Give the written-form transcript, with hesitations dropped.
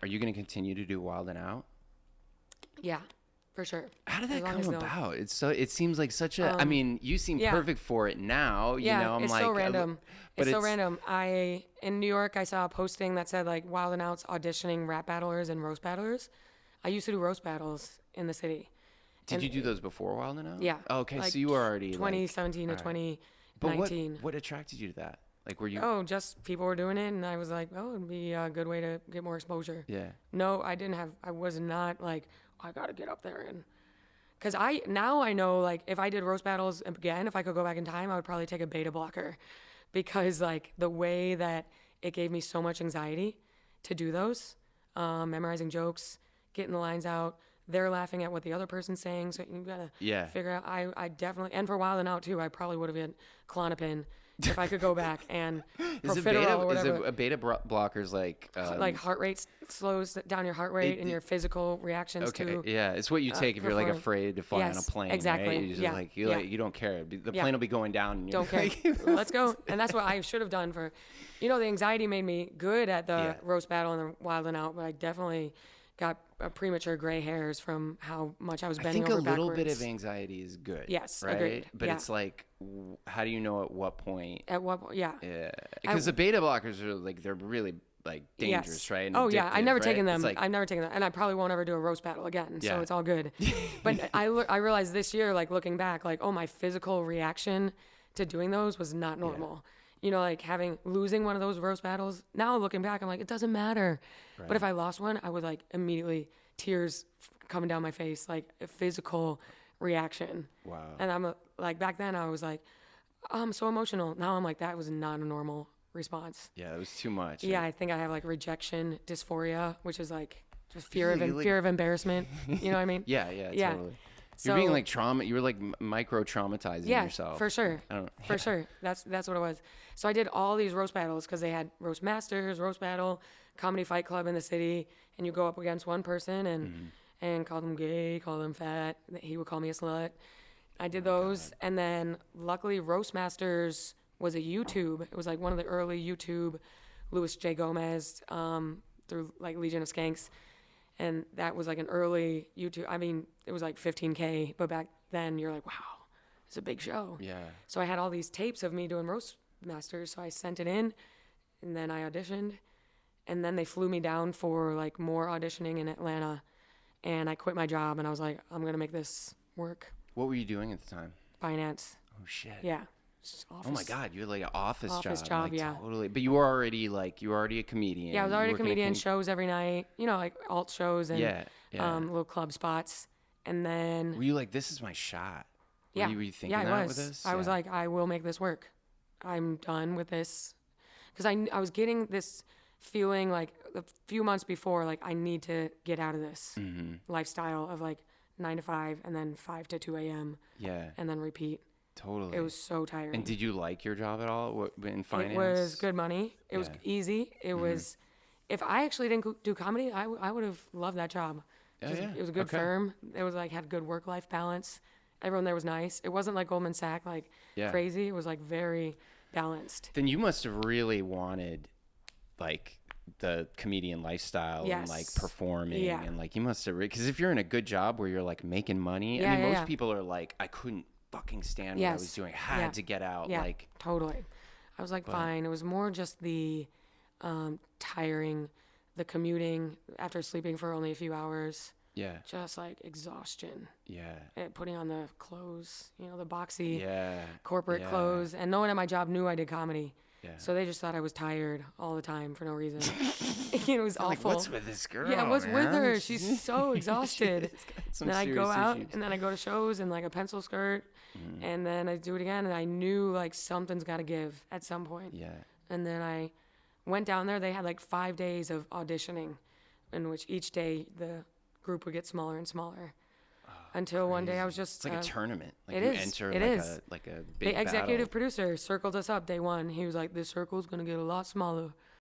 Are you going to continue to do Wild and Out? Yeah, for sure. How did As that long come as about? It seems like such a, I mean, you seem yeah. perfect for it now. You Yeah, know, I'm it's like, so random. but It's so random. In New York, I saw a posting that said like Wild and Out's auditioning rap battlers and roast battlers. I used to do roast battles in the city. Did you do those before Wild and Out? Yeah. Oh, okay, Like so you were already 2017 to all right. But 2019. what attracted you to that? Like, were you? Oh, just people were doing it, and I was like, oh, it'd be a good way to get more exposure. Yeah. No, I was not like, I gotta get up there and. Because now I know, like, if I did roast battles again, if I could go back in time, I would probably take a beta blocker. Because, like, the way that it gave me so much anxiety to do those, memorizing jokes, getting the lines out, they're laughing at what the other person's saying, so you gotta figure out. I definitely, and for Wild and Out too, I probably would have been Klonopin if I could go back and profiterole or whatever. Is a beta blocker's like heart rate slows down your heart rate and your physical reactions to. Yeah, it's what you take if you're like afraid to fly on a plane. Exactly. Right? You're just you don't care. The plane will be going down. And don't care. Let's go. And that's what I should have done for, the anxiety made me good at the roast battle and the Wild and Out, but I definitely got premature gray hairs from how much I was bending over backwards. I think a little bit of anxiety is good. Yes, right? agreed. But it's like, how do you know at what point? At what point? Yeah. Yeah. Because the beta blockers are like, they're really like dangerous, right? And I've never taken them. Like, I've never taken them, and I probably won't ever do a roast battle again. So it's all good. But I realized this year, like looking back, like my physical reaction to doing those was not normal. Like losing one of those roast battles. Now looking back, I'm like, it doesn't matter. Right. But if I lost one, I would like immediately tears coming down my face, like a physical reaction. Wow. And I'm like, back then I was like, I'm so emotional. Now I'm like, that was not a normal response. Yeah, it was too much. Yeah, I think I have like rejection dysphoria, which is like just fear of embarrassment. You know what I mean? Yeah, totally. So, you're being like you were like micro traumatizing yourself. For sure. For sure. That's what it was. So I did all these roast battles because they had roast masters, roast battle, comedy fight club in the city, and you go up against one person and call them gay, call them fat. He would call me a slut. I did those, God. And then luckily Roast Masters was a YouTube. It was like one of the early YouTube, Louis J. Gomez through like Legion of Skanks. And that was like an early YouTube. I mean, it was like 15K, but back then you're like, wow, it's a big show. Yeah. So I had all these tapes of me doing Roast Masters. So I sent it in, and then I auditioned, and then they flew me down for like more auditioning in Atlanta, and I quit my job, and I was like, I'm gonna make this work. What were you doing at the time? Finance. Oh shit. Yeah. Oh my God, you had like an office job, like, yeah. Totally. But you were already a comedian. Yeah, I was already a comedian, shows every night, like alt shows and little club spots. And then... Were you like, this is my shot? Were you thinking that with this? I was like, I will make this work. I'm done with this. Because I was getting this feeling like a few months before, like I need to get out of this lifestyle of like 9 to 5 and then 5 to 2 a.m. Yeah. And then repeat. Totally. It was so tiring. And did you like your job at all in finance? It was good money. It was easy. It was, if I actually didn't do comedy, I would have loved that job. It was a good firm. It was like, had good work-life balance. Everyone there was nice. It wasn't like Goldman Sachs, like crazy. It was like very balanced. Then you must have really wanted like the comedian lifestyle and like performing and like you must have, because if you're in a good job where you're like making money, I mean, most people are like, I couldn't fucking stand what I was doing. I had to get out. Yeah, like totally. I was like, fine. It was more just the tiring, the commuting after sleeping for only a few hours. Yeah. Just like exhaustion. Yeah. And putting on the clothes, the boxy corporate clothes. And no one at my job knew I did comedy. Yeah. So they just thought I was tired all the time for no reason. It was awful. Like, what's with this girl? Yeah, what's man? with her? She's so exhausted. And then I go out and then I go to shows in like a pencil skirt and then I do it again. And I knew like something's got to give at some point. Yeah. And then I went down there. They had like 5 days of auditioning in which each day the group would get smaller and smaller. Until one day I was just... It's like a tournament. Like it you is. enter it like is. A big The executive battle. producer circled us up day one. He was like, this circle's going to get a lot smaller.